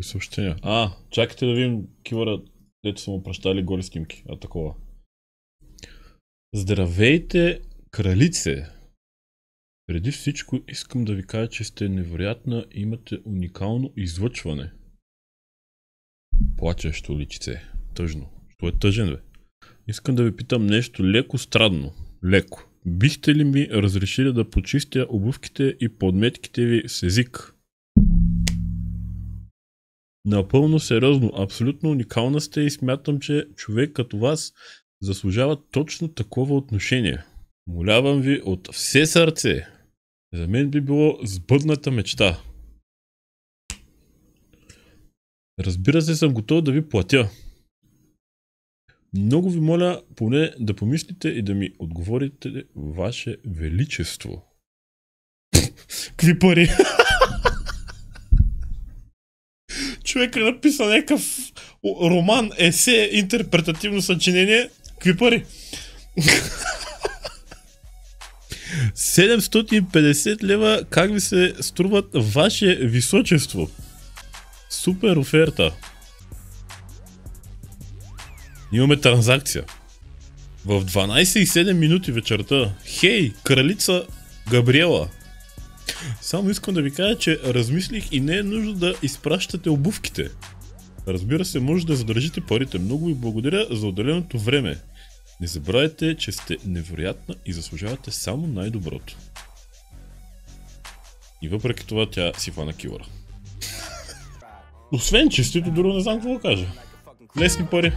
И съобщения. Чакайте да видим кивъра, дето са му пращали голи снимки. Такова. Здравейте, кралице! Преди всичко искам да ви кажа, че сте невероятна и имате уникално излъчване. Плачещо личице. Тъжно. Що е тъжен, бе? Искам да ви питам нещо леко странно. Леко. Бихте ли ми разрешили да почистя обувките и подметките ви с език? Напълно сериозно. Абсолютно уникална сте и смятам, че човек като вас заслужава точно такова отношение. Молявам ви от все сърце. За мен би било сбъдната мечта. Разбира се, съм готов да ви платя. Много ви моля поне да помислите и да ми отговорите, ваше величество. Какви пари? Човек е написал някакъв роман, есе, интерпретативно съчинение. Какви пари? 750 лева, как ви се струват ваше височество? Супер оферта. Имаме транзакция. В 12:07 минути вечерта. Хей, кралица Габриела. Само искам да ви кажа, че размислих и не е нужно да изпращате обувките. Разбира се, може да задържите парите. Много ви благодаря за отделеното време. Не забравяйте, че сте невероятна и заслужавате само най-доброто. И въпреки това тя си фана килъра. Освен честито, дори не знам какво да кажа. Лесни пари.